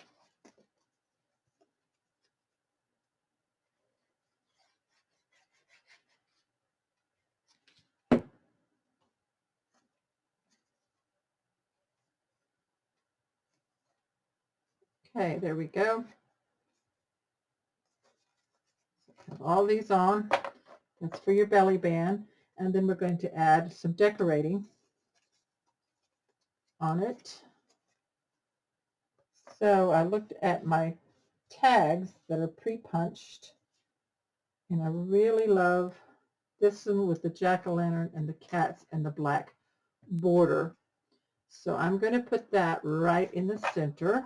Okay, there we go. Have all these on. That's for your belly band. And then we're going to add some decorating on it. So I looked at my tags that are pre-punched, and I really love this one with the jack-o'-lantern and the cats and the black border. So I'm going to put that right in the center.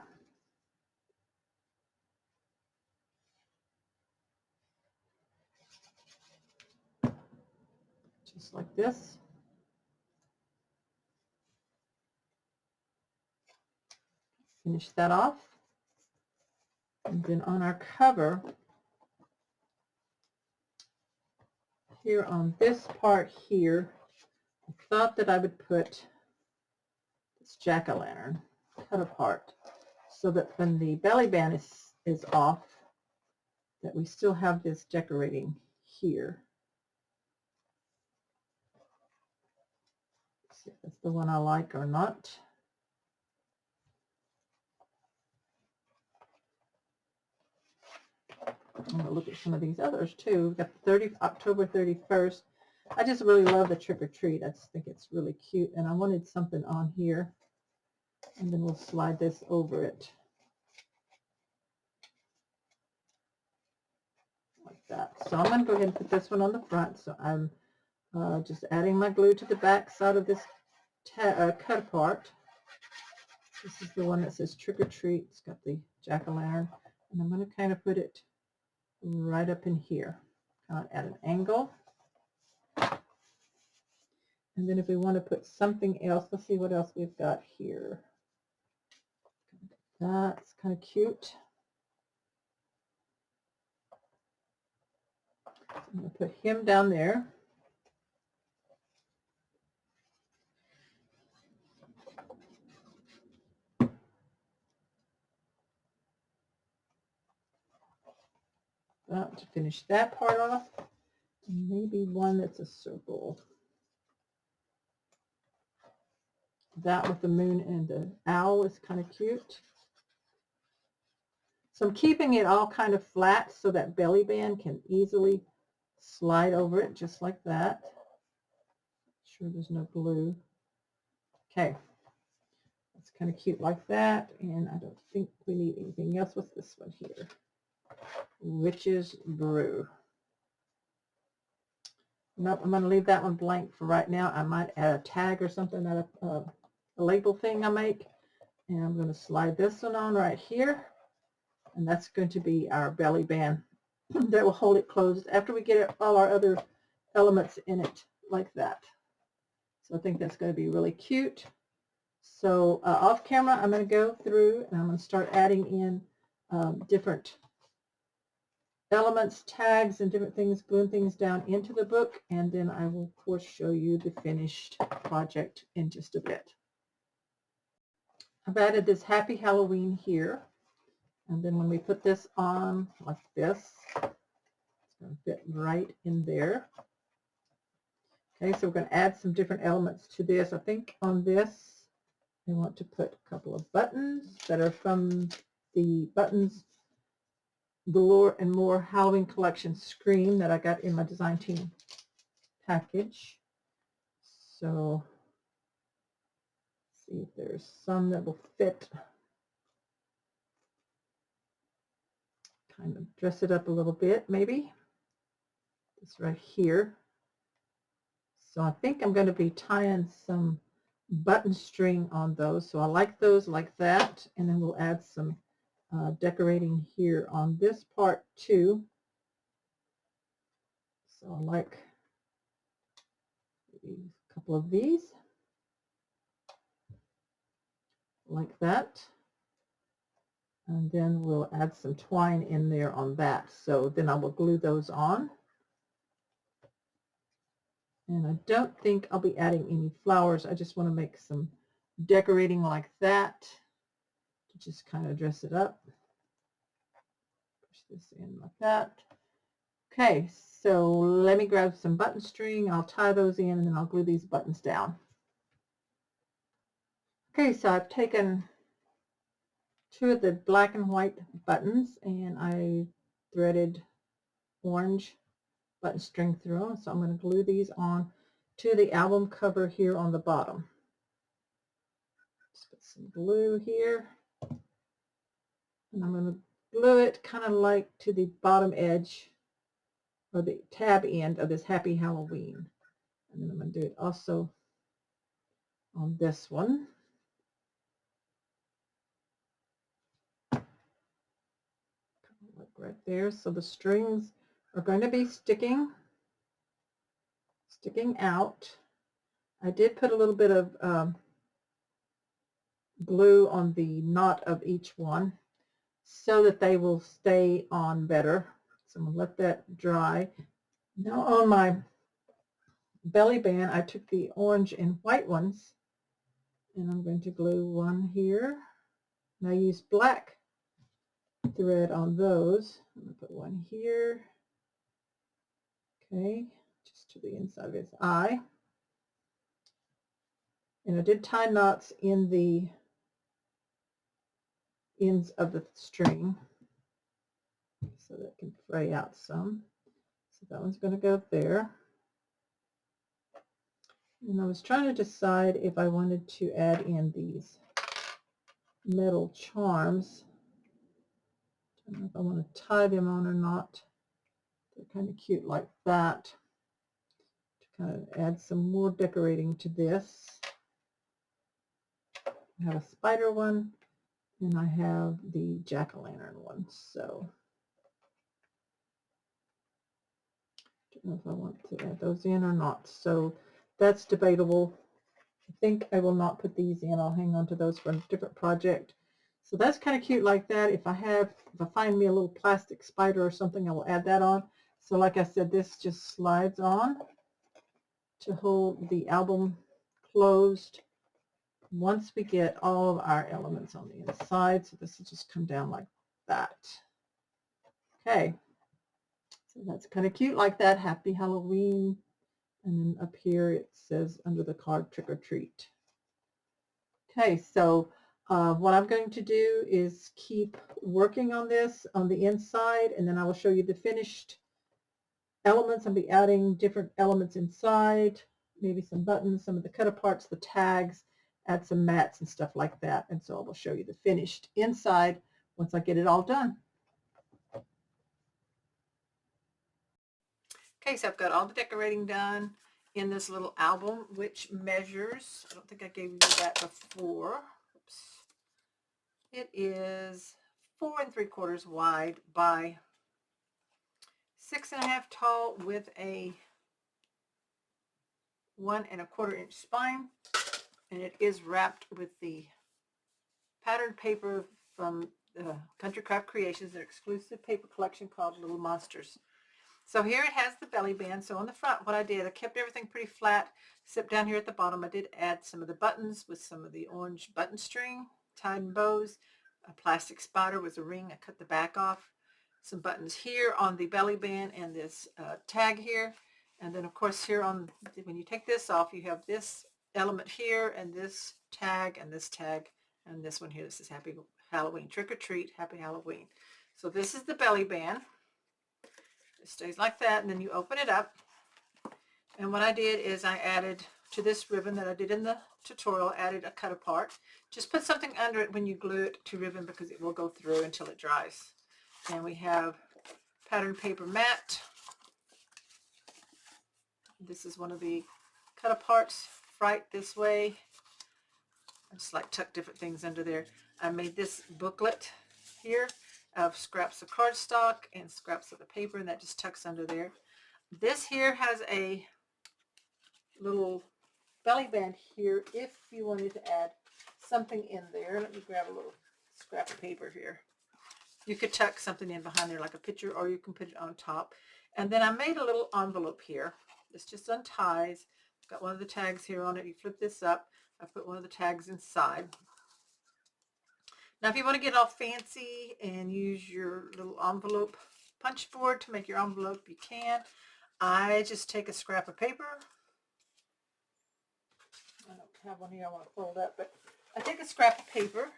Just like this. Finish that off. And then on our cover, here on this part here, I thought that I would put this jack-o'-lantern cut apart so that when the belly band is off, that we still have this decorating here. Let's see if that's the one I like or not. I'm going to look at some of these others too. We've got October 31st. I just really love the trick or treat. I just think it's really cute. And I wanted something on here. And then we'll slide this over it. Like that. So I'm going to go ahead and put this one on the front. So I'm just adding my glue to the back side of this cut apart. This is the one that says trick or treat. It's got the jack-o'-lantern. And I'm going to kind of put it right up in here, kind of at an angle. And then if we want to put something else, let's see what else we've got here. That's kind of cute. I'm going to put him down there. To finish that part off. Maybe one that's a circle. That with the moon and the owl is kind of cute. So I'm keeping it all kind of flat so that belly band can easily slide over it just like that. Sure there's no glue. Okay. That's kind of cute like that. And I don't think we need anything else with this one here. Witch's Brew. Nope, I'm going to leave that one blank for right now. I might add a tag or something, that a label thing I make. And I'm going to slide this one on right here. And that's going to be our belly band that will hold it closed after we get all our other elements in it like that. So I think that's going to be really cute. So off camera, I'm going to go through and I'm going to start adding in different elements, tags, and different things, gluing things down into the book, and then I will of course show you the finished project in just a bit. I've added this Happy Halloween here, and then when we put this on like this, it's going to fit right in there. Okay, so we're going to add some different elements to this. I think on this I want to put a couple of buttons that are from the Buttons Galore and More Halloween Collection screen that I got in my design team package. So See if there's some that will fit. Kind of dress it up a little bit, maybe. This right here. So I think I'm going to be tying some button string on those. So I like those like that. And then we'll add some decorating here on this part too. So I like a couple of these like that. And then we'll add some twine in there on that. So then I will glue those on. And I don't think I'll be adding any flowers. I just want to make some decorating like that to just kind of dress it up. Push this in like that. Okay, so let me grab some button string. I'll tie those in and then I'll glue these buttons down. Okay, so I've taken 2 of the black and white buttons and I threaded orange button string through them. So I'm going to glue these on to the album cover here on the bottom. Just put some glue here. And I'm going to glue it kind of like to the bottom edge or the tab end of this Happy Halloween. And then I'm going to do it also on this one. Like right there. So the strings are going to be sticking out. I did put a little bit of glue on the knot of each one so that they will stay on better. So I'm going to let that dry. Now on my belly band, I took the orange and white ones and I'm going to glue one here. And I used black thread on those. I'm going to put one here. Okay, just to the inside of his eye. And I did tie knots in the ends of the string so that it can fray out some. So that one's going to go there. And I was trying to decide if I wanted to add in these metal charms. I don't know if I want to tie them on or not. They're kind of cute like that. To kind of add some more decorating to this. I have a spider one and I have the jack-o'-lantern one. So I don't know if I want to add those in or not. So that's debatable. I think I will not put these in. I'll hang on to those for a different project. So that's kind of cute like that. If I find me a little plastic spider or something, I will add that on. So like I said, this just slides on to hold the album closed once we get all of our elements on the inside. So this will just come down like that. Okay. So that's kind of cute like that. Happy Halloween. And then up here it says under the card, trick or treat. Okay, so what I'm going to do is keep working on this on the inside, and then I will show you the finished elements. I'll be adding different elements inside, maybe some buttons, some of the cut aparts, the tags, add some mats and stuff like that. And so I will show you the finished inside once I get it all done. Okay, so I've got all the decorating done in this little album, which measures, I don't think I gave you that before. Oops. It is 4 3/4 wide by 6 1/2 tall with a 1 1/4 inch spine. And it is wrapped with the patterned paper from Country Craft Creations, their exclusive paper collection called Little Monsters. So here it has the belly band. So on the front, what I did, I kept everything pretty flat, except down here at the bottom, I did add some of the buttons with some of the orange button string, tied in bows, a plastic spider with a ring. I cut the back off, some buttons here on the belly band and this tag here. And then of course here on, when you take this off, you have this element here and this tag and this tag and this one here. This is Happy Halloween, trick or treat, Happy Halloween. So this is the belly band. It stays like that, and then you open it up. And what I did is I added to this ribbon that I did in the tutorial, added a cut apart. Just put something under it when you glue it to ribbon because it will go through until it dries. And we have pattern paper mat. This is one of the cut aparts right this way. I just like tuck different things under there. I made this booklet here of scraps of cardstock and scraps of the paper, and that just tucks under there. This here has a little belly band here if you wanted to add something in there. Let me grab a little scrap of paper here. You could tuck something in behind there like a picture, or you can put it on top. And then I made a little envelope here. This just unties. Got one of the tags here on it. You flip this up. I put one of the tags inside. Now if you want to get all fancy and use your little envelope punch board to make your envelope, you can. I just take a scrap of paper. I don't have one here I want to fold up, but I take a scrap of paper,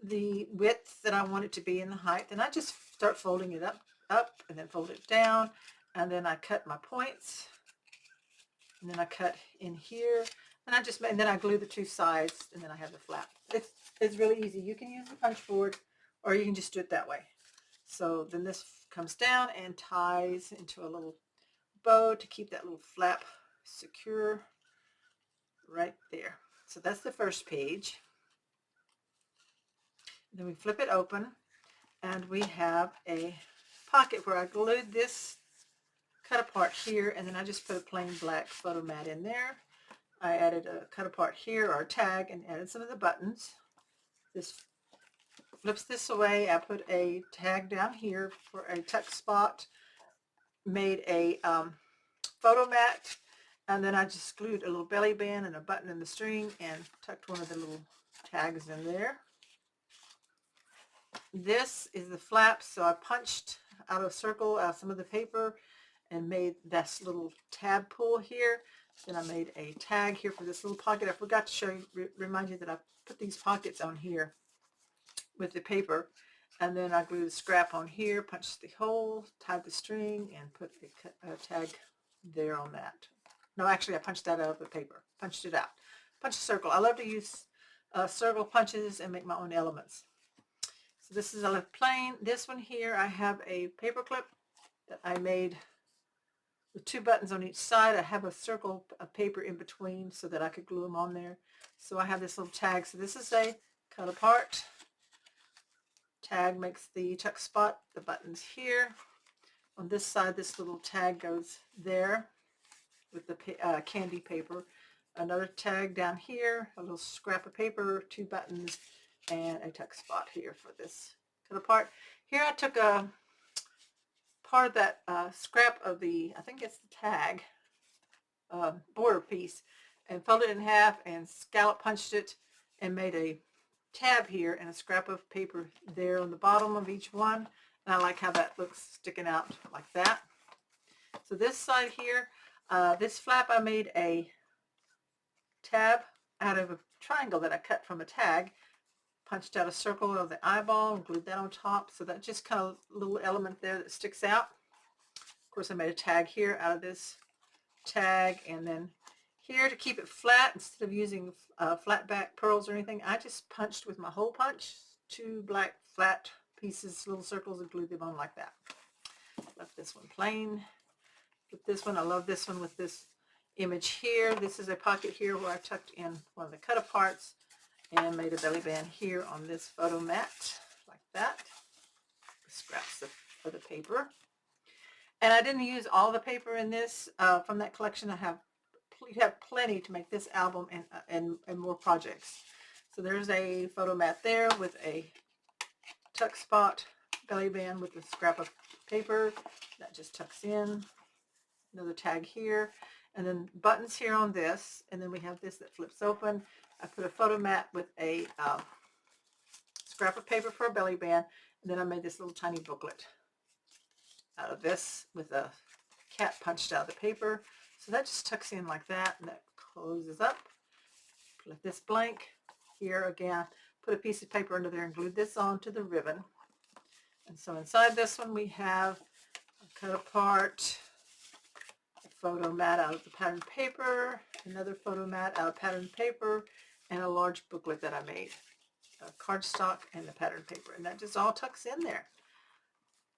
the width that I want it to be and the height, and I just start folding it up and then fold it down, and then I cut my points, and then I cut in here, and then I glue the two sides, and then I have the flap. It's really easy. You can use the punch board, or you can just do it that way. So then this comes down and ties into a little bow to keep that little flap secure right there. So that's the first page. Then we flip it open, and we have a pocket where I glued this cut apart here, and then I just put a plain black photo mat in there. I added a cut apart here, or a tag, and added some of the buttons. This flips this away. I put a tag down here for a tuck spot, made a photo mat, and then I just glued a little belly band and a button in the string and tucked one of the little tags in there. This is the flap, so I punched out a circle out of some of the paper and made this little tab pull here. Then I made a tag here for this little pocket. I forgot to show you, remind you that I put these pockets on here with the paper, and then I glued a scrap on here, punched the hole, tied the string, and put a tag there on that. No, actually I punched that out of the paper, punched it out. Punch a circle. I love to use circle punches and make my own elements. So this is a plain. This one here, I have a paper clip that I made with two buttons on each side. I have a circle of paper in between so that I could glue them on there. So I have this little tag. So this is a cut apart. Tag makes the tuck spot. The button's here. On this side, this little tag goes there with the candy paper. Another tag down here, a little scrap of paper, two buttons, and a tuck spot here for this cut apart. Here I took a part of that scrap of the, I think it's the tag border piece, and folded it in half and scallop punched it and made a tab here and a scrap of paper there on the bottom of each one. And I like how that looks sticking out like that. So this side here, this flap, I made a tab out of a triangle that I cut from a tag, punched out a circle of the eyeball and glued that on top. So that just kind of little element there that sticks out. Of course, I made a tag here out of this tag, and then here to keep it flat, instead of using flat back pearls or anything, I just punched with my hole punch two black flat pieces, little circles, and glued them on like that. Left this one plain. With this one, I love this one with this image here. This is a pocket here where I tucked in one of the cut aparts and made a belly band here on this photo mat like that. Scraps of the paper. And I didn't use all the paper in this from that collection. You have plenty to make this album and more projects. So there's a photo mat there with a tuck spot belly band with a scrap of paper that just tucks in. Another tag here, and then buttons here on this, and then we have this that flips open. I put a photo mat with a scrap of paper for a belly band, and then I made this little tiny booklet out of this with a cat punched out of the paper. So that just tucks in like that, and that closes up. Let this blank. Here again, put a piece of paper under there and glued this onto the ribbon. And so inside this one we have a cut apart photo mat out of the patterned paper, another photo mat out of patterned paper, and a large booklet that I made. Cardstock and the patterned paper, and that just all tucks in there.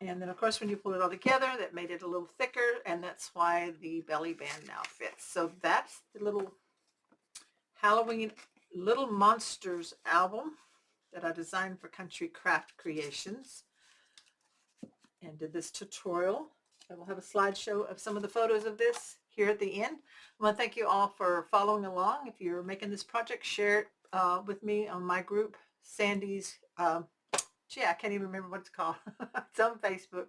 And then of course when you pull it all together, that made it a little thicker, and that's why the belly band now fits. So that's the little Halloween Little Monsters album that I designed for Country Craft Creations and did this tutorial. I will have a slideshow of some of the photos of this here at the end. I want to thank you all for following along. If you're making this project, share it with me on my group, Sandy's, gee, I can't even remember what it's called. It's on Facebook.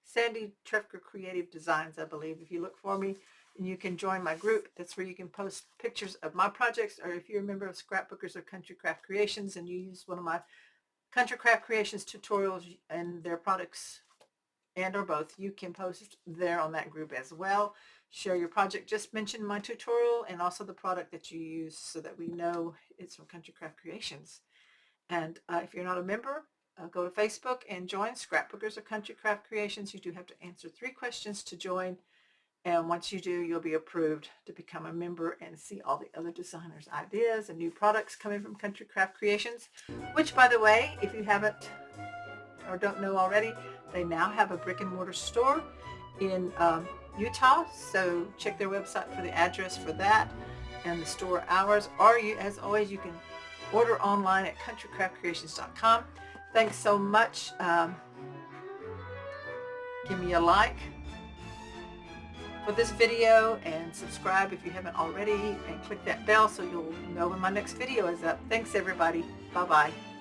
Sandy Trefger Creative Designs, I believe. If you look for me, and you can join my group. That's where you can post pictures of my projects, or if you're a member of Scrapbookers or Country Craft Creations and you use one of my Country Craft Creations tutorials and their products, and or both, you can post there on that group as well. Share your project. Just mention my tutorial and also the product that you use so that we know it's from Country Craft Creations. And if you're not a member, go to Facebook and join Scrapbookers or Country Craft Creations. You do have to answer 3 questions to join. And once you do, you'll be approved to become a member and see all the other designers' ideas and new products coming from Country Craft Creations, which, by the way, if you haven't or don't know already, they now have a brick and mortar store in Utah. So check their website for the address for that and the store hours. Or as always, you can order online at countrycraftcreations.com. Thanks so much. Give me a like for this video and subscribe if you haven't already, and click that bell so you'll know when my next video is up. Thanks everybody. Bye bye.